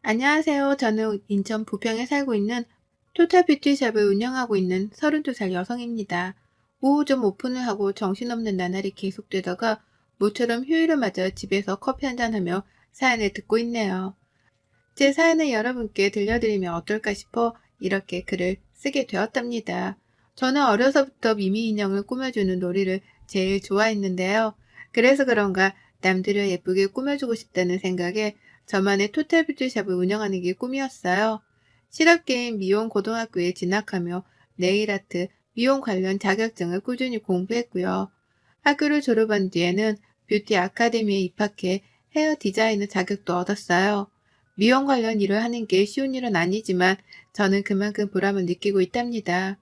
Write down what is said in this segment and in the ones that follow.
안녕하세요. 저는 인천 부평에 살고 있는 토탈 뷰티샵을 운영하고 있는 32살 여성입니다. 오후 좀 오픈을 하고 정신없는 나날이 계속되다가 모처럼 휴일을 맞아 집에서 커피 한잔하며 사연을 듣고 있네요. 제 사연을 여러분께 들려드리면 어떨까 싶어 이렇게 글을 쓰게 되었답니다. 저는 어려서부터 미미 인형을 꾸며주는 놀이를 제일 좋아했는데요. 그래서 그런가 남들을 예쁘게 꾸며주고 싶다는 생각에 저만의 토탈 뷰티샵을 운영하는 게 꿈이었어요. 실업계인 미용 고등학교에 진학하며 네일아트, 미용 관련 자격증을 꾸준히 공부했고요. 학교를 졸업한 뒤에는 뷰티 아카데미에 입학해 헤어 디자이너 자격도 얻었어요. 미용 관련 일을 하는 게 쉬운 일은 아니지만 저는 그만큼 보람을 느끼고 있답니다.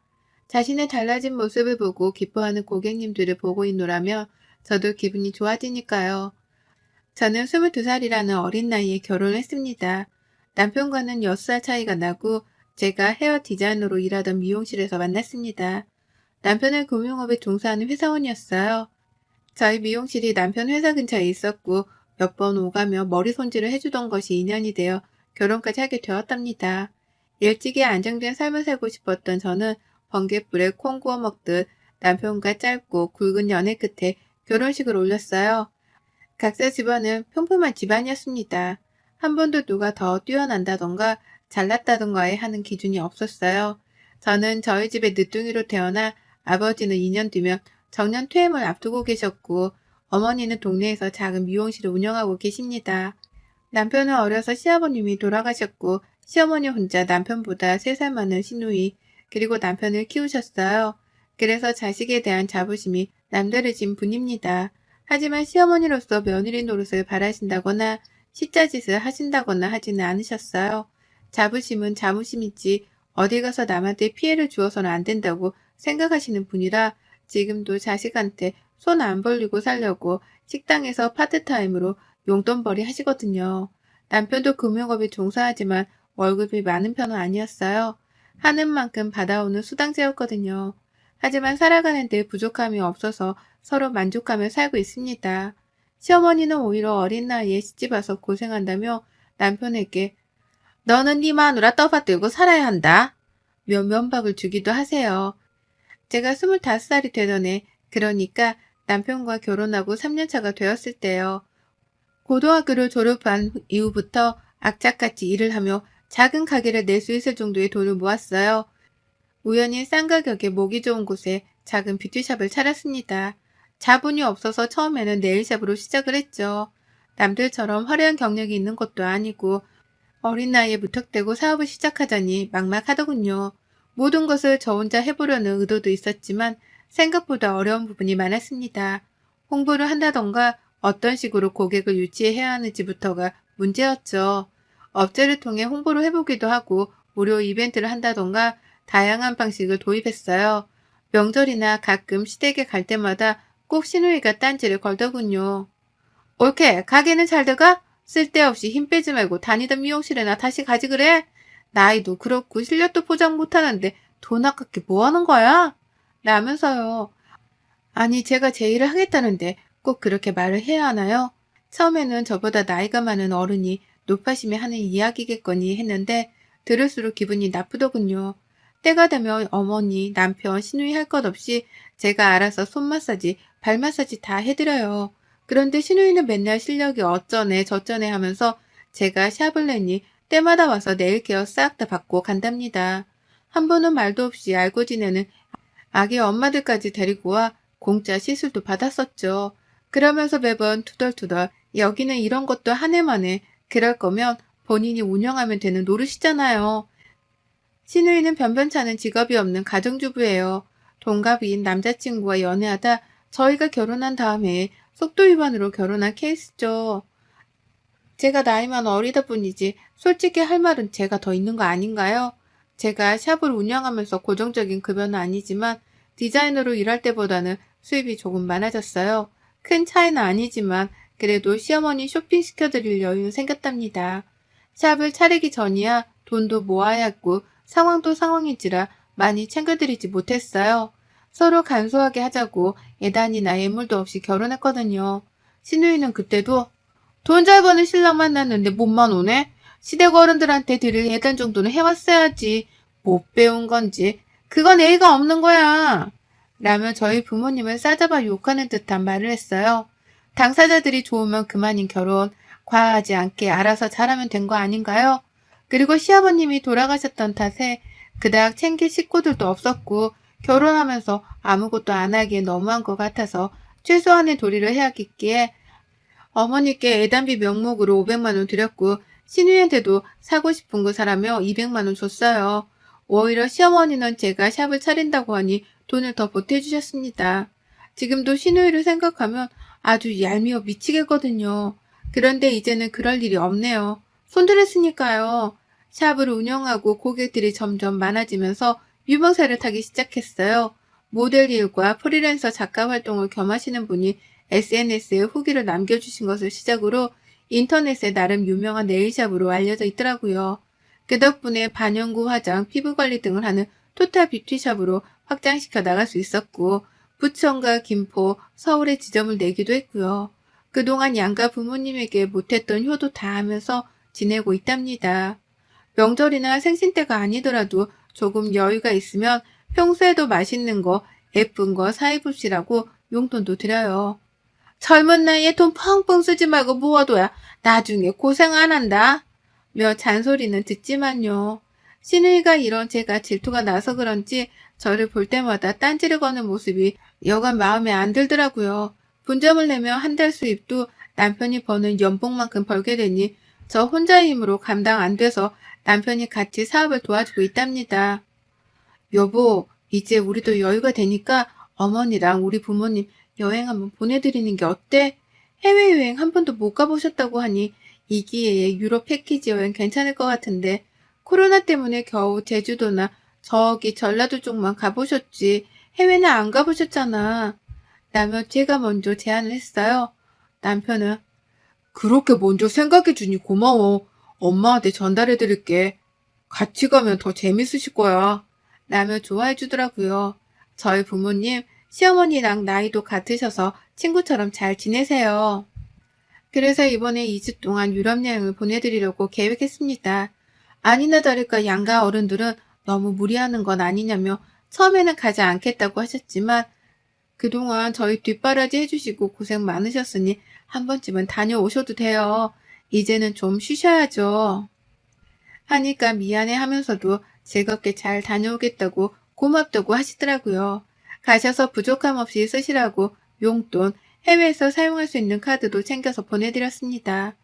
자신의 달라진 모습을 보고 기뻐하는 고객님들을 보고 있노라면 저도 기분이 좋아지니까요. 저는 22살이라는 어린 나이에 결혼했습니다. 남편과는 6살 차이가 나고 제가 헤어 디자이너로 일하던 미용실에서 만났습니다. 남편은 금융업에 종사하는 회사원이었어요. 저희 미용실이 남편 회사 근처에 있었고 몇 번 오가며 머리 손질을 해주던 것이 인연이 되어 결혼까지 하게 되었답니다. 일찍이 안정된 삶을 살고 싶었던 저는 번갯불에 콩 구워 먹듯 남편과 짧고 굵은 연애 끝에 결혼식을 올렸어요. 각자 집안은 평범한 집안이었습니다. 한 번도 누가 더 뛰어난다던가 잘났다던가에 하는 기준이 없었어요. 저는 저희 집에 늦둥이로 태어나 아버지는 2년 뒤면 정년 퇴임을 앞두고 계셨고 어머니는 동네에서 작은 미용실을 운영하고 계십니다. 남편은 어려서 시아버님이 돌아가셨고 시어머니 혼자 남편보다 3살 많은 시누이 그리고 남편을 키우셨어요. 그래서 자식에 대한 자부심이 남다르신 분입니다. 하지만 시어머니로서 며느리 노릇을 바라신다거나 시자짓을 하신다거나 하지는 않으셨어요. 자부심은 자부심이지 어디 가서 남한테 피해를 주어서는 안 된다고 생각하시는 분이라 지금도 자식한테 손 안 벌리고 살려고 식당에서 파트타임으로 용돈벌이 하시거든요. 남편도 금융업에 종사하지만 월급이 많은 편은 아니었어요. 하는 만큼 받아오는 수당제였거든요. 하지만 살아가는 데 부족함이 없어서 서로 만족하며 살고 있습니다. 시어머니는 오히려 어린 나이에 시집와서 고생한다며 남편에게 너는 네 마누라 떠받들고 살아야 한다. 면박을 주기도 하세요. 제가 25살이 되던 해, 그러니까 남편과 결혼하고 3년차가 되었을 때요. 고등학교를 졸업한 이후부터 악착같이 일을 하며 작은 가게를 낼 수 있을 정도의 돈을 모았어요. 우연히 싼 가격에 모기 좋은 곳에 작은 뷰티샵을 차렸습니다. 자본이 없어서 처음에는 네일샵으로 시작을 했죠. 남들처럼 화려한 경력이 있는 것도 아니고 어린 나이에 무턱대고 사업을 시작하자니 막막하더군요. 모든 것을 저 혼자 해보려는 의도도 있었지만 생각보다 어려운 부분이 많았습니다. 홍보를 한다던가 어떤 식으로 고객을 유치해야 하는지부터가 문제였죠. 업체를 통해 홍보를 해보기도 하고 무료 이벤트를 한다던가 다양한 방식을 도입했어요. 명절이나 가끔 시댁에 갈 때마다 꼭 시누이가 딴지를 걸더군요. 옳게 가게는 잘 돼가? 쓸데없이 힘 빼지 말고 다니던 미용실에나 다시 가지 그래? 나이도 그렇고 실력도 포장 못하는데 돈 아깝게 뭐하는 거야? 라면서요. 아니 제가 제 일을 하겠다는데 꼭 그렇게 말을 해야 하나요? 처음에는 저보다 나이가 많은 어른이 노파심에 하는 이야기겠거니 했는데 들을수록 기분이 나쁘더군요. 때가 되면 어머니, 남편, 시누이 할 것 없이 제가 알아서 손 마사지, 발 마사지 다 해드려요. 그런데 시누이는 맨날 실력이 어쩌네 저쩌네 하면서 제가 샵을 내니 때마다 와서 네일 케어 싹 다 받고 간답니다. 한 번은 말도 없이 알고 지내는 아기 엄마들까지 데리고 와 공짜 시술도 받았었죠. 그러면서 매번 투덜투덜 여기는 이런 것도 한 해만에 그럴 거면 본인이 운영하면 되는 노릇이잖아요. 시누이는 변변찮은 직업이 없는 가정주부예요. 동갑인 남자친구와 연애하다 저희가 결혼한 다음에 속도 위반으로 결혼한 케이스죠. 제가 나이만 어리다 뿐이지 솔직히 할 말은 제가 더 있는 거 아닌가요? 제가 샵을 운영하면서 고정적인 급여는 아니지만 디자이너로 일할 때보다는 수입이 조금 많아졌어요. 큰 차이는 아니지만 그래도 시어머니 쇼핑시켜드릴 여유는 생겼답니다. 샵을 차리기 전이야 돈도 모아야 했고 상황도 상황인지라 많이 챙겨드리지 못했어요. 서로 간소하게 하자고 예단이나 예물도 없이 결혼했거든요. 시누이는 그때도 돈 잘 버는 신랑 만났는데 몸만 오네? 시댁 어른들한테 드릴 예단 정도는 해왔어야지. 못 배운 건지. 그건 예의가 없는 거야. 라며 저희 부모님을 싸잡아 욕하는 듯한 말을 했어요. 당사자들이 좋으면 그만인 결혼, 과하지 않게 알아서 잘하면 된 거 아닌가요? 그리고 시아버님이 돌아가셨던 탓에 그닥 챙길 식구들도 없었고 결혼하면서 아무것도 안 하기에 너무한 것 같아서 최소한의 도리를 해야겠기에 어머니께 애단비 명목으로 500만 원 드렸고 신우이한테도 사고 싶은 거 사라며 200만 원 줬어요. 오히려 시어머니는 제가 샵을 차린다고 하니 돈을 더 보태주셨습니다. 지금도 신우이를 생각하면 아주 얄미워 미치겠거든요. 그런데 이제는 그럴 일이 없네요. 손들었으니까요. 샵을 운영하고 고객들이 점점 많아지면서 유명세를 타기 시작했어요. 모델 일과 프리랜서 작가 활동을 겸하시는 분이 SNS에 후기를 남겨주신 것을 시작으로 인터넷에 나름 유명한 네일샵으로 알려져 있더라고요. 그 덕분에 반영구 화장, 피부관리 등을 하는 토탈 뷰티샵으로 확장시켜 나갈 수 있었고 부천과 김포, 서울에 지점을 내기도 했고요. 그동안 양가 부모님에게 못했던 효도 다 하면서 지내고 있답니다. 명절이나 생신 때가 아니더라도 조금 여유가 있으면 평소에도 맛있는 거, 예쁜 거 사입읍시라고 용돈도 드려요. 젊은 나이에 돈 펑펑 쓰지 말고 모아둬야 나중에 고생 안 한다. 며 잔소리는 듣지만요. 신우이가 이런 제가 질투가 나서 그런지 저를 볼 때마다 딴지를 거는 모습이 여간 마음에 안 들더라고요. 분점을 내며 한 달 수입도 남편이 버는 연봉만큼 벌게 되니 저 혼자의 힘으로 감당 안 돼서 남편이 같이 사업을 도와주고 있답니다. 여보, 이제 우리도 여유가 되니까 어머니랑 우리 부모님 여행 한번 보내드리는 게 어때? 해외여행 한 번도 못 가보셨다고 하니 이 기회에 유럽 패키지 여행 괜찮을 것 같은데 코로나 때문에 겨우 제주도나 저기 전라도 쪽만 가보셨지 해외는 안 가보셨잖아. 라며 제가 먼저 제안을 했어요. 남편은 그렇게 먼저 생각해주니 고마워. 엄마한테 전달해드릴게. 같이 가면 더 재밌으실 거야. 라며 좋아해주더라고요. 저희 부모님, 시어머니랑 나이도 같으셔서 친구처럼 잘 지내세요. 그래서 이번에 2주 동안 유럽 여행을 보내드리려고 계획했습니다. 아니나 다를까 양가 어른들은 너무 무리하는 건 아니냐며 처음에는 가지 않겠다고 하셨지만 그동안 저희 뒷바라지 해주시고 고생 많으셨으니 한 번쯤은 다녀오셔도 돼요. 이제는 좀 쉬셔야죠. 하니까 미안해 하면서도 즐겁게 잘 다녀오겠다고 고맙다고 하시더라고요. 가셔서 부족함 없이 쓰시라고 용돈, 해외에서 사용할 수 있는 카드도 챙겨서 보내드렸습니다.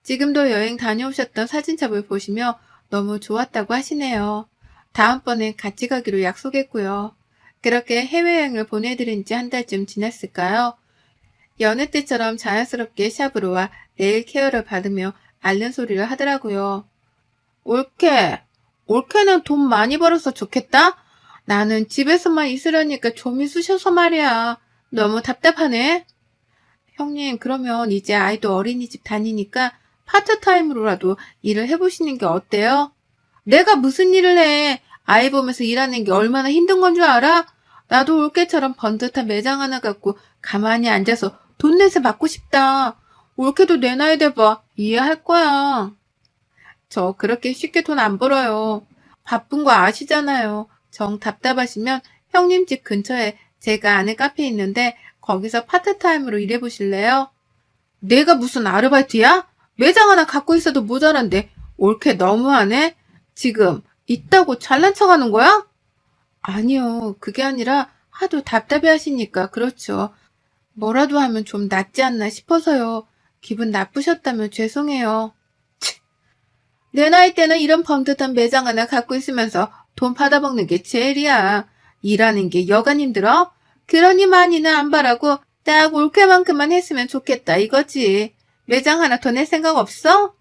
지금도 여행 다녀오셨던 사진첩을 보시며 너무 좋았다고 하시네요. 다음번엔 같이 가기로 약속했고요. 그렇게 해외여행을 보내드린 지 한 달쯤 지났을까요? 여느 때처럼 자연스럽게 샵으로 와 네일 케어를 받으며 앓는 소리를 하더라고요. 올케는 돈 많이 벌어서 좋겠다? 나는 집에서만 있으려니까 좀이 쑤셔서 말이야. 너무 답답하네. 형님, 그러면 이제 아이도 어린이집 다니니까 파트타임으로라도 일을 해보시는 게 어때요? 내가 무슨 일을 해? 아이 보면서 일하는 게 얼마나 힘든 건 줄 알아? 나도 올케처럼 번듯한 매장 하나 갖고 가만히 앉아서 돈 내서 받고 싶다. 올케도 내 나이 돼봐. 이해할 거야. 저 그렇게 쉽게 돈 안 벌어요. 바쁜 거 아시잖아요. 정 답답하시면 형님 집 근처에 제가 아는 카페 있는데 거기서 파트타임으로 일해보실래요? 내가 무슨 아르바이트야? 매장 하나 갖고 있어도 모자란데 올케 너무하네? 지금 있다고 잘난 척하는 거야? 아니요. 그게 아니라 하도 답답해 하시니까 그렇죠. 뭐라도 하면 좀 낫지 않나 싶어서요. 기분 나쁘셨다면 죄송해요. 내 나이 때는 이런 번듯한 매장 하나 갖고 있으면서 돈 받아먹는 게 제일이야. 일하는 게 여간 힘들어? 그러니 많이는 안 바라고 딱 올케만큼만 했으면 좋겠다 이거지. 매장 하나 더 낼 생각 없어?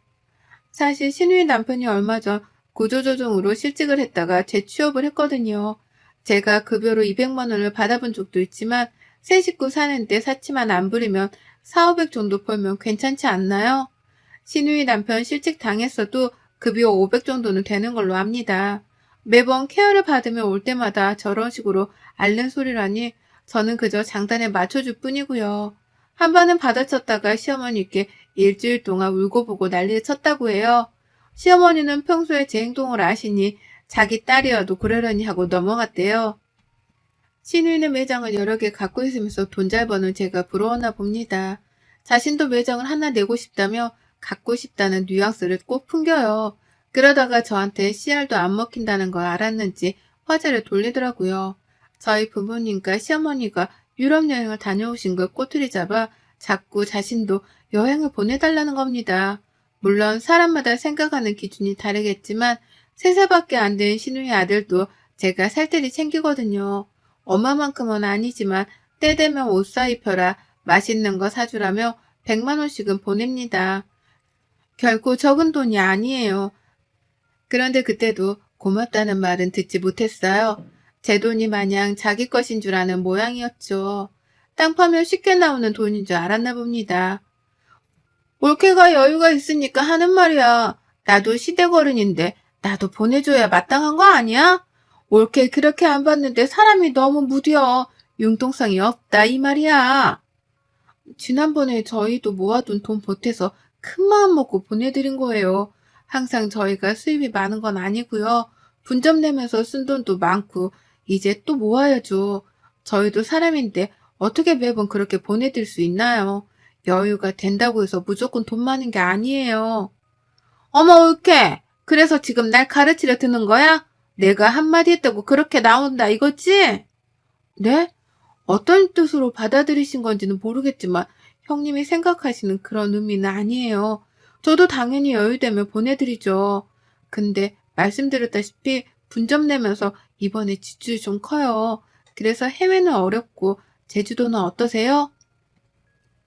사실 신우이 남편이 얼마 전 구조조정으로 실직을 했다가 재취업을 했거든요. 제가 급여로 200만 원을 받아본 적도 있지만 새 식구 사는데 사치만 안 부리면 4,500 정도 벌면 괜찮지 않나요? 신우이 남편 실직 당했어도 급여 500 정도는 되는 걸로 압니다. 매번 케어를 받으며 올 때마다 저런 식으로 앓는 소리라니 저는 그저 장단에 맞춰줄 뿐이고요. 한 번은 받아쳤다가 시어머니께 일주일 동안 울고 보고 난리를 쳤다고 해요. 시어머니는 평소에 제 행동을 아시니 자기 딸이어도 그러려니 하고 넘어갔대요. 신우이는 매장을 여러 개 갖고 있으면서 돈 잘 버는 제가 부러웠나 봅니다. 자신도 매장을 하나 내고 싶다며 갖고 싶다는 뉘앙스를 꼭 풍겨요. 그러다가 저한테 씨알도 안 먹힌다는 걸 알았는지 화제를 돌리더라고요. 저희 부모님과 시어머니가 유럽 여행을 다녀오신 걸 꼬투리 잡아 자꾸 자신도 여행을 보내달라는 겁니다. 물론 사람마다 생각하는 기준이 다르겠지만 3살밖에 안 된 신우이 아들도 제가 살뜰히 챙기거든요. 엄마만큼은 아니지만 때 되면 옷 사입혀라, 맛있는 거 사주라며 100만 원씩은 보냅니다. 결코 적은 돈이 아니에요. 그런데 그때도 고맙다는 말은 듣지 못했어요. 제 돈이 마냥 자기 것인 줄 아는 모양이었죠. 땅 파면 쉽게 나오는 돈인 줄 알았나 봅니다. 올케가 여유가 있으니까 하는 말이야. 나도 시댁 어른인데 나도 보내줘야 마땅한 거 아니야? 올케 그렇게 안 봤는데 사람이 너무 무뎌. 융통성이 없다 이 말이야. 지난번에 저희도 모아둔 돈 보태서 큰 마음 먹고 보내드린 거예요. 항상 저희가 수입이 많은 건 아니고요. 분점 내면서 쓴 돈도 많고 이제 또 모아야죠. 저희도 사람인데 어떻게 매번 그렇게 보내드릴 수 있나요? 여유가 된다고 해서 무조건 돈 많은 게 아니에요. 어머 올케, 그래서 지금 날 가르치려 드는 거야? 내가 한마디 했다고 그렇게 나온다 이거지? 네? 어떤 뜻으로 받아들이신 건지는 모르겠지만 형님이 생각하시는 그런 의미는 아니에요. 저도 당연히 여유되면 보내드리죠. 근데 말씀드렸다시피 분점 내면서 이번에 지출이 좀 커요. 그래서 해외는 어렵고 제주도는 어떠세요?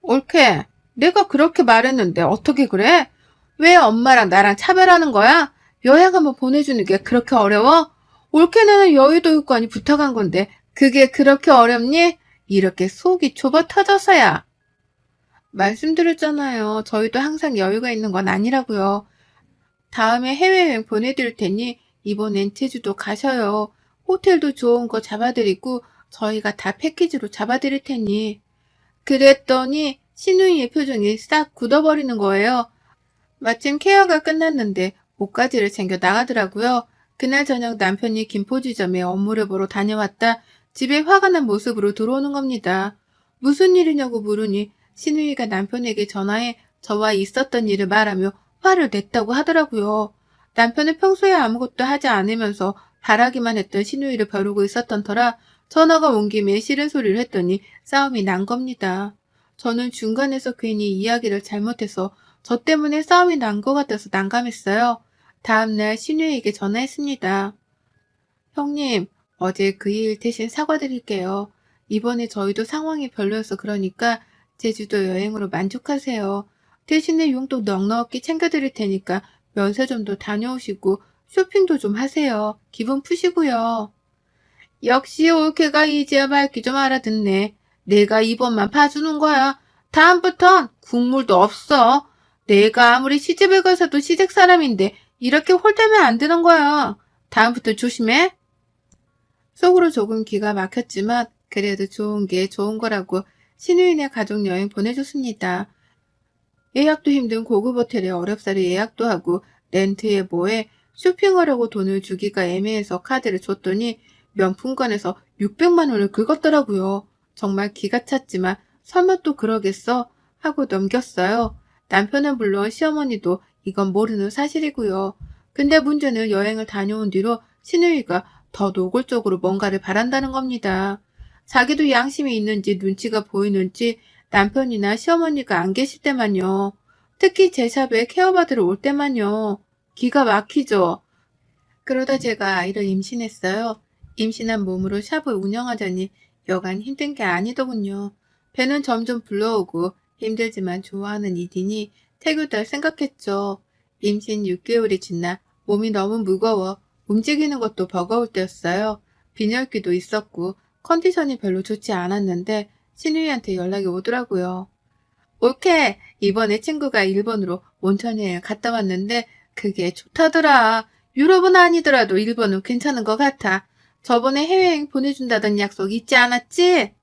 옳게. 내가 그렇게 말했는데 어떻게 그래? 왜 엄마랑 나랑 차별하는 거야? 여행 한번 보내주는 게 그렇게 어려워? 올케는 여의도 육관이 부탁한 건데 그게 그렇게 어렵니? 이렇게 속이 좁아 터져서야. 말씀드렸잖아요. 저희도 항상 여유가 있는 건 아니라고요. 다음에 해외여행 보내드릴 테니 이번엔 제주도 가셔요. 호텔도 좋은 거 잡아드리고 저희가 다 패키지로 잡아드릴 테니. 그랬더니 신우이의 표정이 싹 굳어버리는 거예요. 마침 케어가 끝났는데 옷가지를 챙겨 나가더라고요. 그날 저녁 남편이 김포지점에 업무를 보러 다녀왔다 집에 화가 난 모습으로 들어오는 겁니다. 무슨 일이냐고 물으니 신우이가 남편에게 전화해 저와 있었던 일을 말하며 화를 냈다고 하더라고요. 남편은 평소에 아무것도 하지 않으면서 바라기만 했던 신우이를 벼르고 있었던 터라 전화가 온 김에 싫은 소리를 했더니 싸움이 난 겁니다. 저는 중간에서 괜히 이야기를 잘못해서 저 때문에 싸움이 난 것 같아서 난감했어요. 다음날 신우에게 전화했습니다. 형님, 어제 그 일 대신 사과드릴게요. 이번에 저희도 상황이 별로여서 그러니까 제주도 여행으로 만족하세요. 대신에 용돈 넉넉히 챙겨드릴 테니까 면세점도 다녀오시고 쇼핑도 좀 하세요. 기분 푸시고요. 역시 올케가 이제야 말귀 좀 알아듣네. 내가 이번만 봐주는 거야. 다음부턴 국물도 없어. 내가 아무리 시집을 가서도 시댁 사람인데 이렇게 홀대면 안 되는 거야. 다음부터 조심해. 속으로 조금 기가 막혔지만 그래도 좋은 게 좋은 거라고 신우이네 가족여행 보내줬습니다. 예약도 힘든 고급 호텔에 어렵사리 예약도 하고 렌트에 뭐해 쇼핑하려고 돈을 주기가 애매해서 카드를 줬더니 명품관에서 600만 원을 긁었더라고요. 정말 기가 찼지만 설마 또 그러겠어? 하고 넘겼어요. 남편은 물론 시어머니도 이건 모르는 사실이고요. 근데 문제는 여행을 다녀온 뒤로 신우이가 더 노골적으로 뭔가를 바란다는 겁니다. 자기도 양심이 있는지 눈치가 보이는지 남편이나 시어머니가 안 계실 때만요. 특히 제 샵에 케어받으러 올 때만요. 기가 막히죠. 그러다 제가 아이를 임신했어요. 임신한 몸으로 샵을 운영하자니 여간 힘든 게 아니더군요. 배는 점점 불러오고 힘들지만 좋아하는 일이니 태교달 생각했죠. 임신 6개월이 지나 몸이 너무 무거워 움직이는 것도 버거울 때였어요. 빈혈기도 있었고 컨디션이 별로 좋지 않았는데 신우이한테 연락이 오더라고요. 올케, 이번에 친구가 일본으로 온천여행 갔다 왔는데 그게 좋다더라. 유럽은 아니더라도 일본은 괜찮은 것 같아. 저번에 해외여행 보내준다던 약속 잊지 않았지?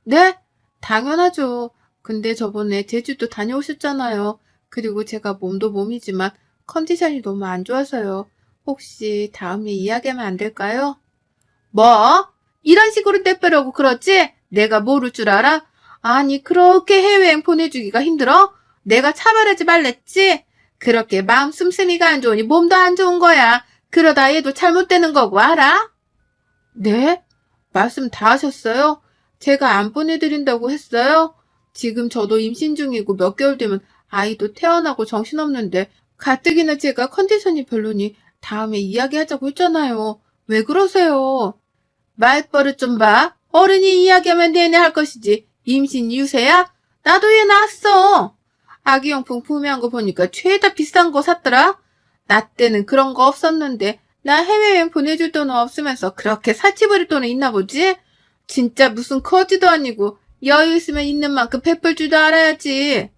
네? 당연하죠. 근데 저번에 제주도 다녀오셨잖아요. 그리고 제가 몸도 몸이지만 컨디션이 너무 안 좋아서요. 혹시 다음에 이야기하면 안 될까요? 뭐? 이런 식으로 떼빼려고 그러지? 내가 모를 줄 알아? 아니, 그렇게 해외여행 보내주기가 힘들어? 내가 차별하지 말랬지? 그렇게 마음 씀씀이가 안 좋으니 몸도 안 좋은 거야. 그러다 얘도 잘못되는 거고, 알아? 네? 말씀 다 하셨어요? 제가 안 보내드린다고 했어요? 지금 저도 임신 중이고 몇 개월 되면 아이도 태어나고 정신없는데 가뜩이나 제가 컨디션이 별로니 다음에 이야기하자고 했잖아요. 왜 그러세요? 말버릇 좀 봐. 어른이 이야기하면 내내 할 것이지. 임신 유세야? 나도 얘 낳았어. 아기용품 구매한 거 보니까 죄다 비싼 거 샀더라. 나 때는 그런 거 없었는데 나 해외여행 보내줄 돈은 없으면서 그렇게 사치 부릴 돈은 있나 보지? 진짜 무슨 거지도 아니고 여유 있으면 있는 만큼 베풀 줄도 알아야지.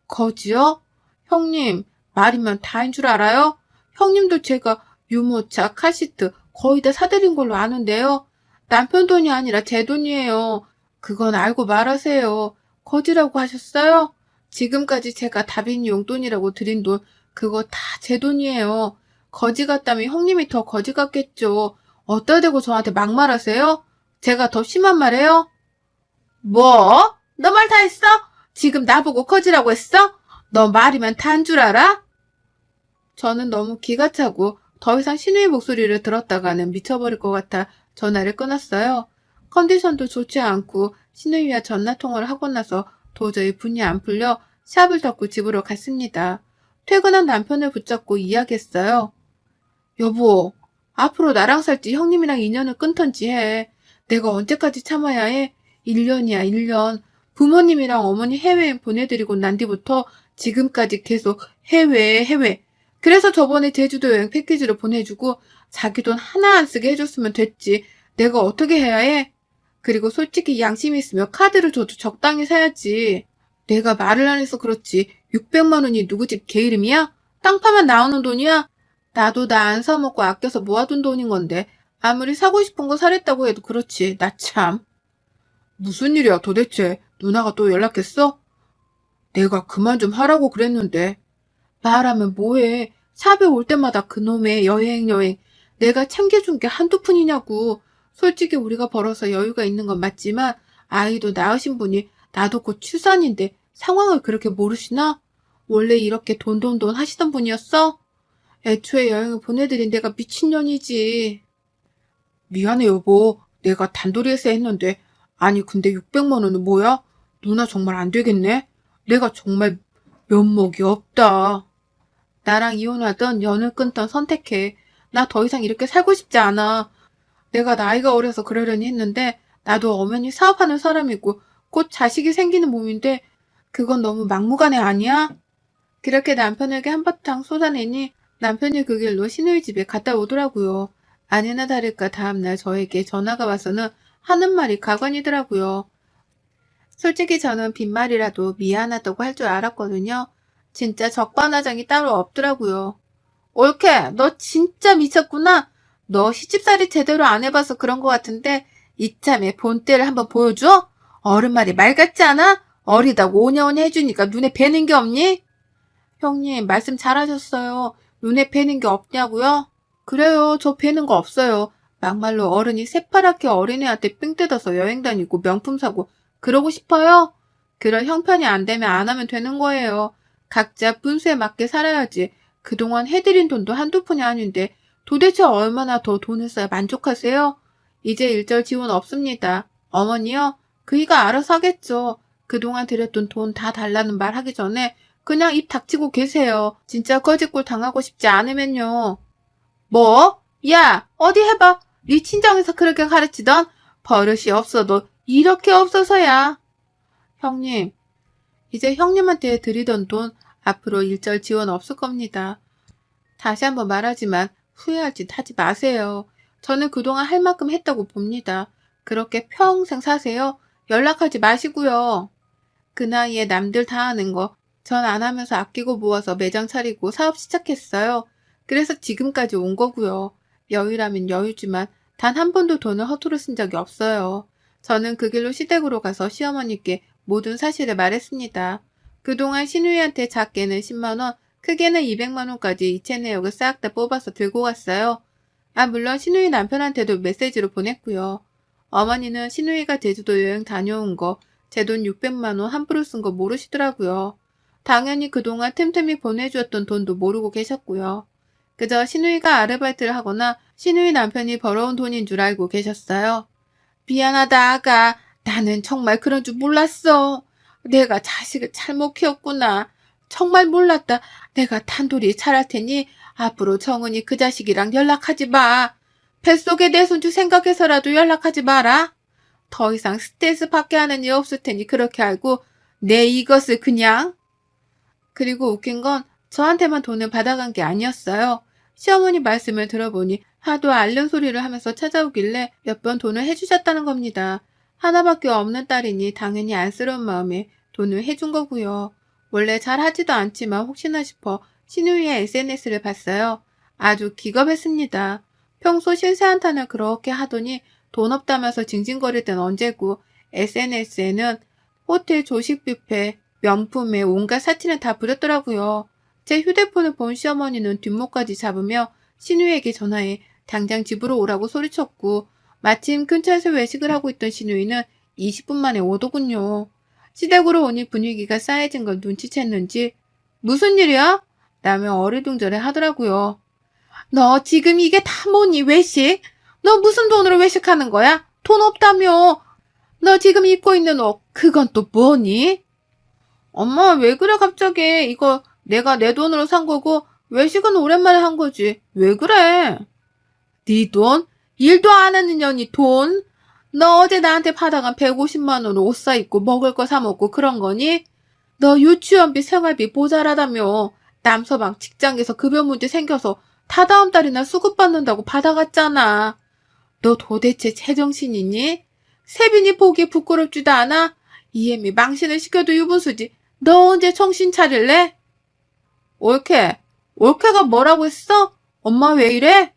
거지요? 형님, 말이면 다인 줄 알아요? 형님도 제가 유모차, 카시트 거의 다 사드린 걸로 아는데요. 남편 돈이 아니라 제 돈이에요. 그건 알고 말하세요. 거지라고 하셨어요? 지금까지 제가 다빈이 용돈이라고 드린 돈, 그거 다 제 돈이에요. 거지 같다면 형님이 더 거지 같겠죠. 어따 대고 저한테 막말하세요? 제가 더 심한 말해요? 뭐? 너 말 다 했어? 지금 나보고 거지라고 했어? 너 말이면 다인 줄 알아? 저는 너무 기가 차고 더 이상 신우의 목소리를 들었다가는 미쳐버릴 것 같아 전화를 끊었어요. 컨디션도 좋지 않고 신우이와 전화통화를 하고 나서 도저히 분이 안 풀려 샵을 닫고 집으로 갔습니다. 퇴근한 남편을 붙잡고 이야기했어요. 여보, 앞으로 나랑 살지 형님이랑 인연을 끊던지 해. 내가 언제까지 참아야 해? 1년이야, 1년. 부모님이랑 어머니 해외여행 보내드리고 난 뒤부터 지금까지 계속 해외. 그래서 저번에 제주도 여행 패키지를 보내주고 자기 돈 하나 안 쓰게 해줬으면 됐지. 내가 어떻게 해야 해? 그리고 솔직히 양심이 있으면 카드를 줘도 적당히 사야지. 내가 말을 안 해서 그렇지. 600만 원이 누구 집 개 이름이야? 땅 파면 나오는 돈이야? 나도 나 안 사먹고 아껴서 모아둔 돈인 건데 아무리 사고 싶은 거 사랬다고 해도 그렇지. 나 참. 무슨 일이야 도대체? 누나가 또 연락했어? 내가 그만 좀 하라고 그랬는데. 말하면 뭐해. 샵에 올 때마다 그놈의 여행. 내가 챙겨준 게 한두 푼이냐고. 솔직히 우리가 벌어서 여유가 있는 건 맞지만 아이도 낳으신 분이 나도 곧 출산인데 상황을 그렇게 모르시나? 원래 이렇게 돈돈돈 하시던 분이었어? 애초에 여행을 보내드린 내가 미친년이지. 미안해 여보. 내가 단도리에서 했는데. 아니 근데 600만 원은 뭐야? 누나 정말 안 되겠네. 내가 정말 면목이 없다. 나랑 이혼하던 연을 끊던 선택해. 나 더 이상 이렇게 살고 싶지 않아. 내가 나이가 어려서 그러려니 했는데 나도 엄연히 사업하는 사람이고 곧 자식이 생기는 몸인데 그건 너무 막무가내 아니야? 그렇게 남편에게 한바탕 쏟아내니 남편이 그 길로 시누이 집에 갔다 오더라고요. 아니나 다를까 다음날 저에게 전화가 와서는 하는 말이 가관이더라고요. 솔직히 저는 빈말이라도 미안하다고 할 줄 알았거든요. 진짜 적반하장이 따로 없더라고요. 옳게, 너 진짜 미쳤구나. 너 시집살이 제대로 안 해봐서 그런 것 같은데 이참에 본때를 한번 보여줘? 어른 말이 말 같지 않아? 어리다고 오냐오냐 해주니까 눈에 뵈는 게 없니? 형님, 말씀 잘하셨어요. 눈에 뵈는 게 없냐고요? 그래요, 저 뵈는 거 없어요. 막말로 어른이 새파랗게 어린애한테 삥 뜯어서 여행 다니고 명품 사고 그러고 싶어요? 그럴 형편이 안 되면 안 하면 되는 거예요. 각자 분수에 맞게 살아야지. 그동안 해드린 돈도 한두 푼이 아닌데 도대체 얼마나 더 돈을 써야 만족하세요? 이제 일절 지원 없습니다. 어머니요? 그이가 알아서 하겠죠. 그동안 들였던 돈 다 달라는 말 하기 전에 그냥 입 닥치고 계세요. 진짜 거짓골 당하고 싶지 않으면요. 뭐? 야, 어디 해봐. 네 친정에서 그렇게 가르치던 버릇이 없어도 이렇게 없어서야. 형님, 이제 형님한테 드리던 돈 앞으로 일절 지원 없을 겁니다. 다시 한번 말하지만 후회할 짓 하지 마세요. 저는 그동안 할 만큼 했다고 봅니다. 그렇게 평생 사세요. 연락하지 마시고요. 그 나이에 남들 다 하는 거 전 안 하면서 아끼고 모아서 매장 차리고 사업 시작했어요. 그래서 지금까지 온 거고요. 여유라면 여유지만 단 한 번도 돈을 허투루 쓴 적이 없어요. 저는 그 길로 시댁으로 가서 시어머니께 모든 사실을 말했습니다. 그동안 신우이한테 작게는 10만 원, 크게는 200만 원까지 이체 내역을 싹 다 뽑아서 들고 갔어요. 물론 신우이 남편한테도 메시지로 보냈고요. 어머니는 신우이가 제주도 여행 다녀온 거, 제 돈 600만 원 함부로 쓴 거 모르시더라고요. 당연히 그동안 틈틈이 보내주었던 돈도 모르고 계셨고요. 그저 신우이가 아르바이트를 하거나 신우이 남편이 벌어온 돈인 줄 알고 계셨어요. 미안하다, 아가. 나는 정말 그런 줄 몰랐어. 내가 자식을 잘못 키웠구나. 정말 몰랐다. 내가 단돌이 잘할 테니 앞으로 정은이 그 자식이랑 연락하지 마. 뱃속에 내 손주 생각해서라도 연락하지 마라. 더 이상 스트레스 받게 하는 일 없을 테니 그렇게 알고 내 이것을 그냥. 그리고 웃긴 건 저한테만 돈을 받아간 게 아니었어요. 시어머니 말씀을 들어보니 하도 앓는 소리를 하면서 찾아오길래 몇 번 돈을 해주셨다는 겁니다. 하나밖에 없는 딸이니 당연히 안쓰러운 마음에 돈을 해준 거고요. 원래 잘 하지도 않지만 혹시나 싶어 신우이의 SNS를 봤어요. 아주 기겁했습니다. 평소 실세한탄을 그렇게 하더니 돈 없다면서 징징거릴 땐 언제고 SNS에는 호텔 조식 뷔페, 명품에 온갖 사진을 다 부렸더라고요. 제 휴대폰을 본 시어머니는 뒷목까지 잡으며 신우이에게 전화해 당장 집으로 오라고 소리쳤고 마침 근처에서 외식을 하고 있던 신우이는 20분 만에 오더군요. 시댁으로 오니 분위기가 싸해진 걸 눈치챘는지 무슨 일이야? 라며 어리둥절해 하더라고요. 너 지금 이게 다 뭐니 외식? 너 무슨 돈으로 외식하는 거야? 돈 없다며. 너 지금 입고 있는 옷 그건 또 뭐니? 엄마 왜 그래 갑자기. 이거 내가 내 돈으로 산 거고 외식은 오랜만에 한 거지. 왜 그래? 네 돈? 일도 안 하는 년이 돈? 너 어제 나한테 받아간 150만 원으로 옷 사 입고 먹을 거 사 먹고 그런 거니? 너 유치원비 생활비 모자라다며. 남서방 직장에서 급여 문제 생겨서 다다음 달이나 수급 받는다고 받아갔잖아. 너 도대체 제정신이니? 세빈이 보기에 부끄럽지도 않아? 이애미 망신을 시켜도 유분수지. 너 언제 정신 차릴래? 올케. 올케가 뭐라고 했어? 엄마 왜 이래?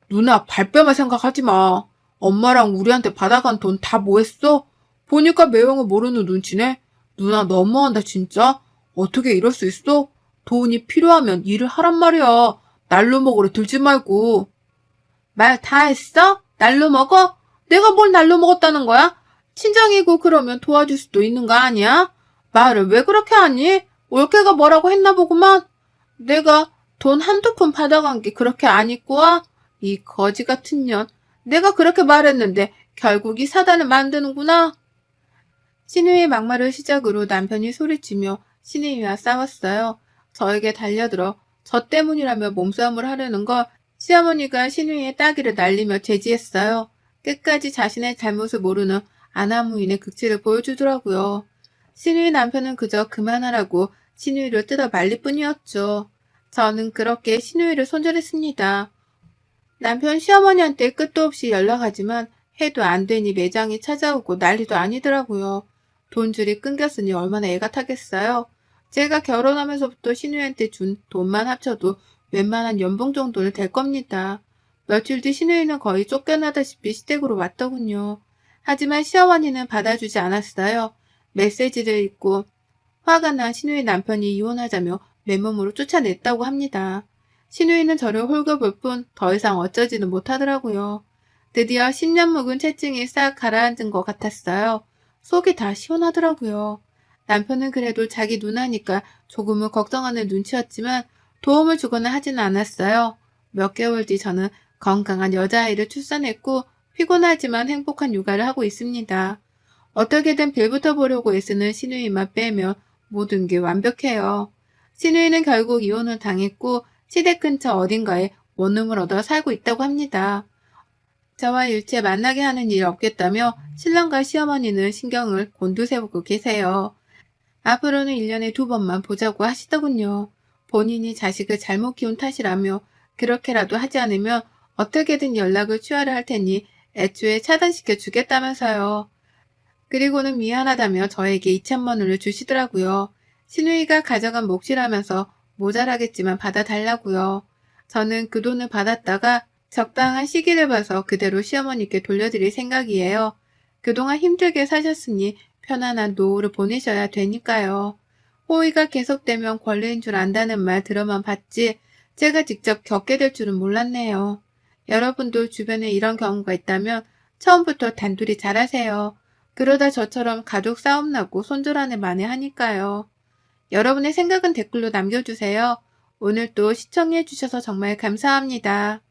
누나 발뺌할 생각하지 마. 엄마랑 우리한테 받아간 돈 다 뭐했어? 보니까 매형을 모르는 눈치네. 누나 너무한다 진짜. 어떻게 이럴 수 있어? 돈이 필요하면 일을 하란 말이야. 날로 먹으러 들지 말고. 말 다 했어? 날로 먹어? 내가 뭘 날로 먹었다는 거야? 친정이고 그러면 도와줄 수도 있는 거 아니야? 말을 왜 그렇게 하니? 올케가 뭐라고 했나 보구만. 내가 돈 한두 푼 받아간 게 그렇게 안 있고 와? 이 거지 같은 년. 내가 그렇게 말했는데 결국 이 사단을 만드는구나. 신우이의 막말을 시작으로 남편이 소리치며 신우이와 싸웠어요. 저에게 달려들어 저 때문이라며 몸싸움을 하려는 걸 시어머니가 신우이의 따귀를 날리며 제지했어요. 끝까지 자신의 잘못을 모르는 아나무인의 극치를 보여주더라고요. 신우이 남편은 그저 그만하라고 신우이를 뜯어 말릴 뿐이었죠. 저는 그렇게 신우이를 손절했습니다. 남편 시어머니한테 끝도 없이 연락하지만 해도 안 되니 매장이 찾아오고 난리도 아니더라고요. 돈줄이 끊겼으니 얼마나 애가 타겠어요. 제가 결혼하면서부터 신우이한테 준 돈만 합쳐도 웬만한 연봉 정도는 될 겁니다. 며칠 뒤 신우이는 거의 쫓겨나다시피 시댁으로 왔더군요. 하지만 시어머니는 받아주지 않았어요. 메시지를 읽고 화가 난 신우이 남편이 이혼하자며 맨몸으로 쫓아냈다고 합니다. 신우이는 저를 홀겨볼 뿐 더 이상 어쩌지는 못하더라고요. 드디어 10년 묵은 체증이 싹 가라앉은 것 같았어요. 속이 다 시원하더라고요. 남편은 그래도 자기 누나니까 조금은 걱정하는 눈치였지만 도움을 주거나 하지는 않았어요. 몇 개월 뒤 저는 건강한 여자아이를 출산했고 피곤하지만 행복한 육아를 하고 있습니다. 어떻게든 빌부터 보려고 애쓰는 신우이만 빼면 모든 게 완벽해요. 신우이는 결국 이혼을 당했고 시댁 근처 어딘가에 원룸을 얻어 살고 있다고 합니다. 저와 일체 만나게 하는 일이 없겠다며 신랑과 시어머니는 신경을 곤두세우고 계세요. 앞으로는 1년에 2번만 보자고 하시더군요. 본인이 자식을 잘못 키운 탓이라며 그렇게라도 하지 않으면 어떻게든 연락을 취하려 할 테니 애초에 차단시켜 주겠다면서요. 그리고는 미안하다며 저에게 2천만 원을 주시더라고요. 신우이가 가져간 몫이라면서 모자라겠지만 받아달라고요. 저는 그 돈을 받았다가 적당한 시기를 봐서 그대로 시어머니께 돌려드릴 생각이에요. 그동안 힘들게 사셨으니 편안한 노후를 보내셔야 되니까요. 호의가 계속되면 권리인 줄 안다는 말 들어만 봤지 제가 직접 겪게 될 줄은 몰랐네요. 여러분도 주변에 이런 경우가 있다면 처음부터 단둘이 잘하세요. 그러다 저처럼 가족 싸움 나고 손절하는 만회하니까요. 여러분의 생각은 댓글로 남겨주세요. 오늘 또 시청해주셔서 정말 감사합니다.